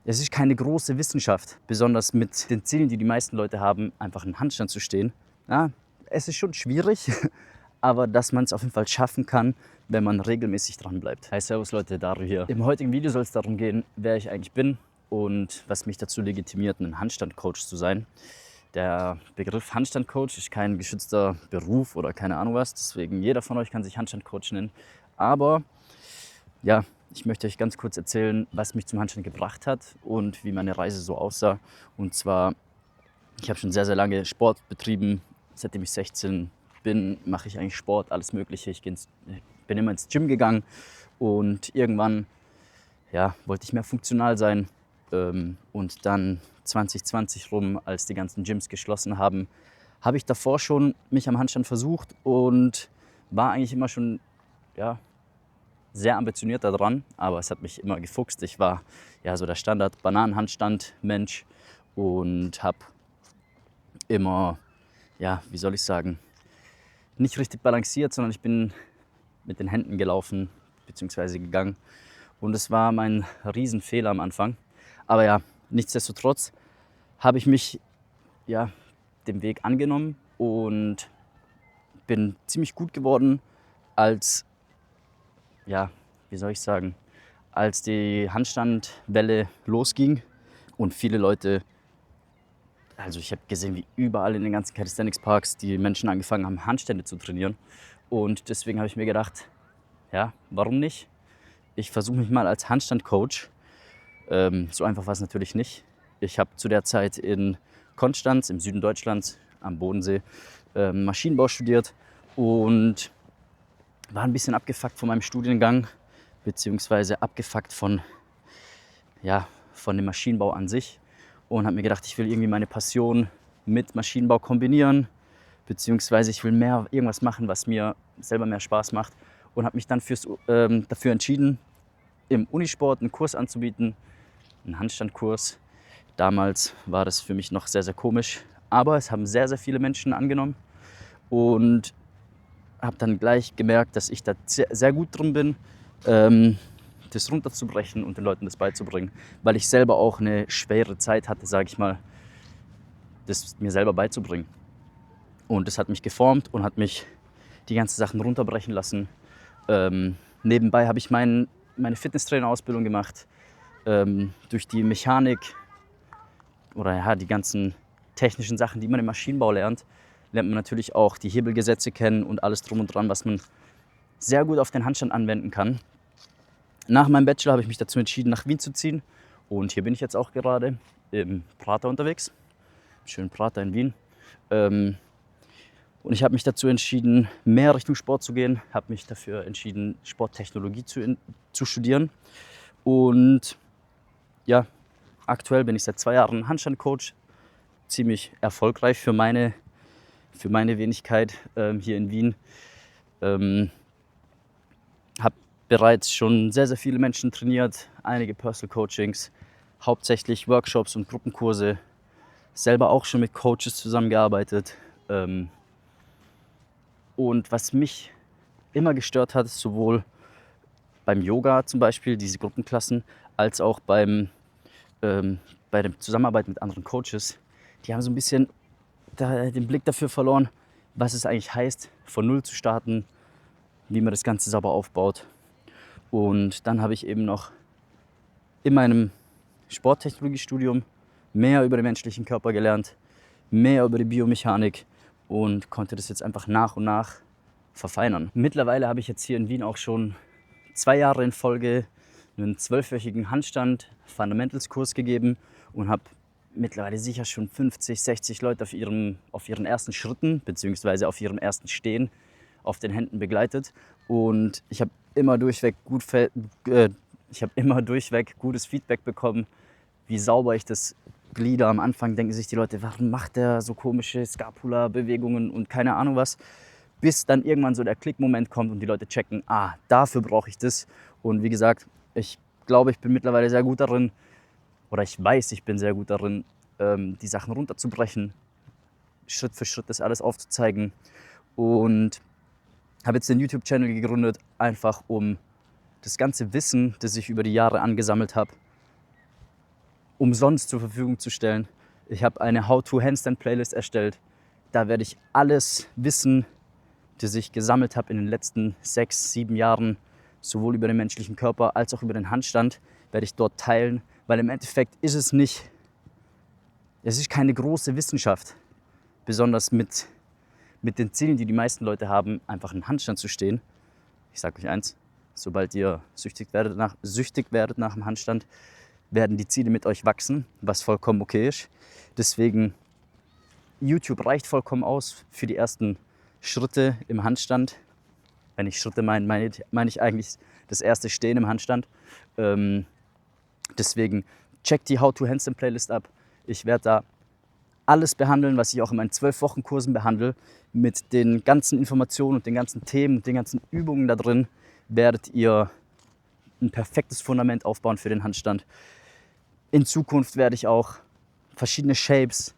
Es ist keine große Wissenschaft, besonders mit den Zielen, die die meisten Leute haben, einfach in Handstand zu stehen. Ja, es ist schon schwierig, aber dass man es auf jeden Fall schaffen kann, wenn man regelmäßig dran bleibt. Hi, servus Leute, Dario hier. Im heutigen Video soll es darum gehen, wer ich eigentlich bin und was mich dazu legitimiert, ein Handstand-Coach zu sein. Der Begriff Handstand-Coach ist kein geschützter Beruf oder keine Ahnung was, deswegen jeder von euch kann sich Handstand-Coach nennen. Aber ja, ich möchte euch ganz kurz erzählen, was mich zum Handstand gebracht hat und wie meine Reise so aussah. Und zwar, ich habe schon sehr, sehr lange Sport betrieben. Seitdem ich 16 bin, mache ich eigentlich Sport, alles Mögliche. Bin immer ins Gym gegangen und irgendwann wollte ich mehr funktional sein. Und dann 2020 rum, als die ganzen Gyms geschlossen haben, habe ich davor schon mich am Handstand versucht und war eigentlich immer schon sehr ambitioniert daran, aber es hat mich immer gefuchst. Ich war so der Standard-Bananenhandstand-Mensch und habe immer, wie soll ich sagen, nicht richtig balanciert, sondern ich bin mit den Händen gelaufen bzw. gegangen. Und es war mein Riesenfehler am Anfang. Aber ja, nichtsdestotrotz habe ich mich dem Weg angenommen und bin ziemlich gut geworden als wie soll ich sagen, als die Handstandwelle losging und viele Leute, also ich habe gesehen, wie überall in den ganzen Calisthenics-Parks die Menschen angefangen haben, Handstände zu trainieren. Und deswegen habe ich mir gedacht, warum nicht? Ich versuche mich mal als Handstand-Coach. So einfach war es natürlich nicht. Ich habe zu der Zeit in Konstanz im Süden Deutschlands am Bodensee Maschinenbau studiert und war ein bisschen abgefuckt von meinem Studiengang, beziehungsweise abgefuckt von dem Maschinenbau an sich und habe mir gedacht, ich will irgendwie meine Passion mit Maschinenbau kombinieren, beziehungsweise ich will irgendwas machen, was mir selber mehr Spaß macht und habe mich dann dafür entschieden, im Unisport einen Kurs anzubieten, einen Handstandkurs. Damals war das für mich noch sehr, sehr komisch, aber es haben sehr, sehr viele Menschen angenommen und habe dann gleich gemerkt, dass ich da sehr, sehr gut drin bin, das runterzubrechen und den Leuten das beizubringen, weil ich selber auch eine schwere Zeit hatte, sage ich mal, das mir selber beizubringen. Und das hat mich geformt und hat mich die ganzen Sachen runterbrechen lassen. Nebenbei habe ich meine Fitnesstrainer-Ausbildung gemacht. Durch die Mechanik oder die ganzen technischen Sachen, die man im Maschinenbau lernt man natürlich auch die Hebelgesetze kennen und alles drum und dran, was man sehr gut auf den Handstand anwenden kann. Nach meinem Bachelor habe ich mich dazu entschieden, nach Wien zu ziehen. Und hier bin ich jetzt auch gerade im Prater unterwegs. Schön Prater in Wien. Und ich habe mich dazu entschieden, mehr Richtung Sport zu gehen. Habe mich dafür entschieden, Sporttechnologie zu studieren. Und aktuell bin ich seit 2 Jahren Handstandcoach. Ziemlich erfolgreich für meine Wenigkeit hier in Wien. Habe bereits schon sehr, sehr viele Menschen trainiert, einige Personal Coachings, hauptsächlich Workshops und Gruppenkurse, selber auch schon mit Coaches zusammengearbeitet. Und was mich immer gestört hat, sowohl beim Yoga zum Beispiel, diese Gruppenklassen, als auch bei der Zusammenarbeit mit anderen Coaches, die haben so ein bisschen den Blick dafür verloren, was es eigentlich heißt, von Null zu starten, wie man das Ganze sauber aufbaut. Und dann habe ich eben noch in meinem Sporttechnologiestudium mehr über den menschlichen Körper gelernt, mehr über die Biomechanik und konnte das jetzt einfach nach und nach verfeinern. Mittlerweile habe ich jetzt hier in Wien auch schon 2 Jahre in Folge einen 12-wöchigen Handstand-Fundamentals-Kurs gegeben und habe mittlerweile sicher schon 50, 60 Leute auf ihren ersten Schritten bzw. auf ihrem ersten Stehen auf den Händen begleitet. Und ich habe immer durchweg gutes Feedback bekommen, wie sauber ich das glieder. Am Anfang denken sich die Leute, warum macht der so komische Scapula-Bewegungen und keine Ahnung was. Bis dann irgendwann so der Klickmoment kommt und die Leute checken, dafür brauche ich das. Und wie gesagt, ich glaube, ich bin mittlerweile sehr gut darin, oder ich weiß, ich bin sehr gut darin, die Sachen runterzubrechen, Schritt für Schritt das alles aufzuzeigen. Und habe jetzt den YouTube-Channel gegründet, einfach um das ganze Wissen, das ich über die Jahre angesammelt habe, umsonst zur Verfügung zu stellen. Ich habe eine How-to-Handstand-Playlist erstellt. Da werde ich alles Wissen, das ich gesammelt habe in den letzten 6, 7 Jahren, sowohl über den menschlichen Körper als auch über den Handstand, werde ich dort teilen, weil im Endeffekt ist es ist keine große Wissenschaft, besonders mit den Zielen, die die meisten Leute haben, einfach einen Handstand zu stehen. Ich sage euch eins, sobald ihr süchtig werdet nach dem Handstand, werden die Ziele mit euch wachsen, was vollkommen okay ist. Deswegen, YouTube reicht vollkommen aus für die ersten Schritte im Handstand. Wenn ich Schritte meine ich eigentlich das erste Stehen im Handstand. Deswegen checkt die How-to-Handstand-Playlist ab. Ich werde da alles behandeln, was ich auch in meinen 12-Wochen-Kursen behandle. Mit den ganzen Informationen und den ganzen Themen und den ganzen Übungen da drin werdet ihr ein perfektes Fundament aufbauen für den Handstand. In Zukunft werde ich auch verschiedene Shapes,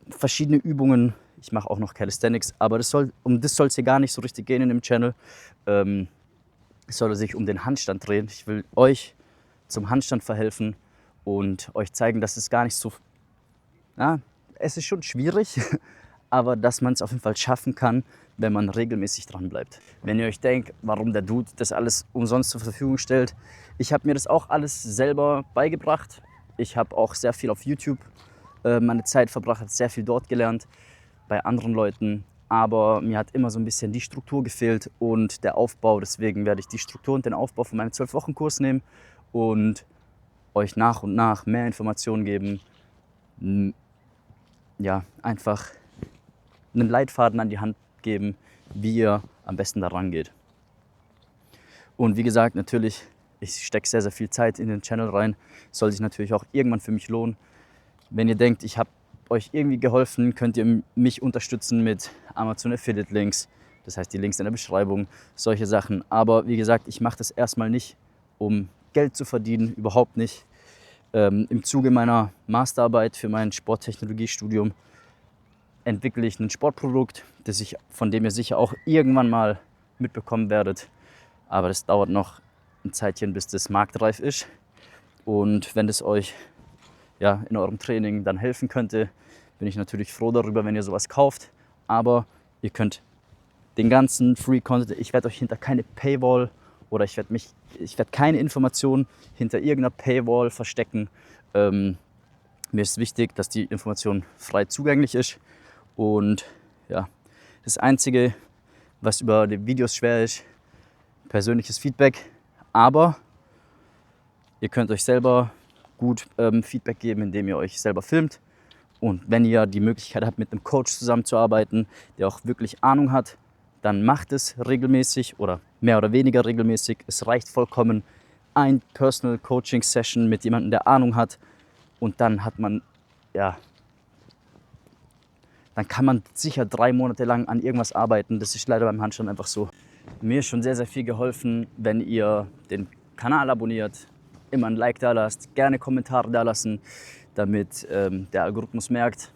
verschiedene Übungen, ich mache auch noch Calisthenics, aber um das soll es hier gar nicht so richtig gehen in dem Channel. Es soll sich um den Handstand drehen. Ich will euch zum Handstand verhelfen und euch zeigen, dass es gar nicht so... Ja, es ist schon schwierig, aber dass man es auf jeden Fall schaffen kann, wenn man regelmäßig dran bleibt. Wenn ihr euch denkt, warum der Dude das alles umsonst zur Verfügung stellt, ich habe mir das auch alles selber beigebracht. Ich habe auch sehr viel auf YouTube meine Zeit verbracht, habe sehr viel dort gelernt bei anderen Leuten, aber mir hat immer so ein bisschen die Struktur gefehlt und der Aufbau. Deswegen werde ich die Struktur und den Aufbau von meinem 12-Wochen-Kurs nehmen und euch nach und nach mehr Informationen geben. Ja, einfach einen Leitfaden an die Hand geben, wie ihr am besten daran geht. Und wie gesagt, natürlich, ich stecke sehr, sehr viel Zeit in den Channel rein. Soll sich natürlich auch irgendwann für mich lohnen. Wenn ihr denkt, ich habe euch irgendwie geholfen, könnt ihr mich unterstützen mit Amazon Affiliate Links. Das heißt, die Links in der Beschreibung, solche Sachen. Aber wie gesagt, ich mache das erstmal nicht, um Geld zu verdienen, überhaupt nicht. Im Zuge meiner Masterarbeit für mein Sporttechnologiestudium entwickle ich ein Sportprodukt, von dem ihr sicher auch irgendwann mal mitbekommen werdet. Aber das dauert noch ein Zeitchen, bis das marktreif ist. Und wenn das euch in eurem Training dann helfen könnte, bin ich natürlich froh darüber, wenn ihr sowas kauft. Aber ihr könnt den ganzen Free Content, ich werde euch hinter keine Paywall oder ich werde keine Informationen hinter irgendeiner Paywall verstecken. Mir ist wichtig, dass die Information frei zugänglich ist. Und ja, das Einzige, was über die Videos schwer ist, persönliches Feedback. Aber ihr könnt euch selber gut Feedback geben, indem ihr euch selber filmt. Und wenn ihr die Möglichkeit habt, mit einem Coach zusammenzuarbeiten, der auch wirklich Ahnung hat, dann macht es regelmäßig oder mehr oder weniger regelmäßig. Es reicht vollkommen ein Personal Coaching Session mit jemandem, der Ahnung hat. Und dann dann kann man sicher 3 Monate lang an irgendwas arbeiten. Das ist leider beim Handstand einfach so. Mir ist schon sehr, sehr viel geholfen, wenn ihr den Kanal abonniert, immer ein Like da lasst, gerne Kommentare da lassen, damit der Algorithmus merkt,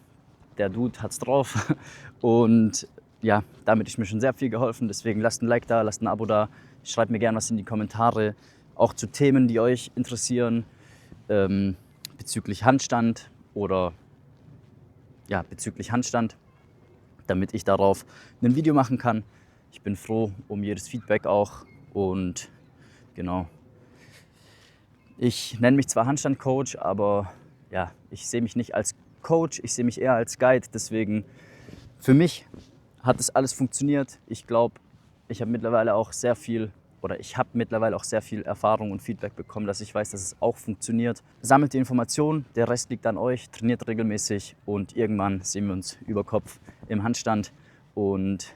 der Dude hat's drauf. Und ja, damit ist mir schon sehr viel geholfen. Deswegen lasst ein Like da, lasst ein Abo da, schreibt mir gerne was in die Kommentare, auch zu Themen, die euch interessieren, bezüglich Handstand damit ich darauf ein Video machen kann. Ich bin froh um jedes Feedback auch und genau. Ich nenne mich zwar Handstand-Coach, aber ja, ich sehe mich nicht als Coach, ich sehe mich eher als Guide. Deswegen, für mich hat das alles funktioniert. Ich glaube, ich habe mittlerweile auch sehr viel Erfahrung und Feedback bekommen, dass ich weiß, dass es auch funktioniert. Sammelt die Informationen, der Rest liegt an euch, trainiert regelmäßig und irgendwann sehen wir uns über Kopf im Handstand. Und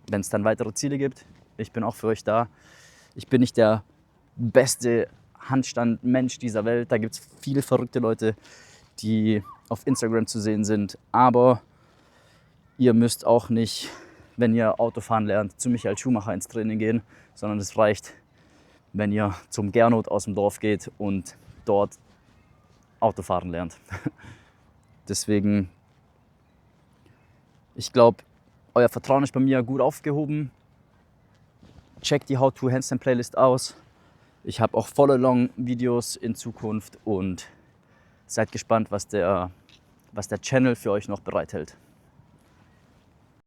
wenn es dann weitere Ziele gibt, ich bin auch für euch da. Ich bin nicht der beste Handstand-Mensch dieser Welt. Da gibt es viele verrückte Leute, die auf Instagram zu sehen sind. Aber ihr müsst auch nicht, wenn ihr Autofahren lernt, zu Michael Schumacher ins Training gehen, sondern es reicht, wenn ihr zum Gernot aus dem Dorf geht und dort Autofahren lernt. Deswegen, ich glaube, euer Vertrauen ist bei mir gut aufgehoben. Checkt die How-to-Handstand-Playlist aus. Ich habe auch Follow-Along-Videos in Zukunft und Seid gespannt, was der Channel für euch noch bereithält.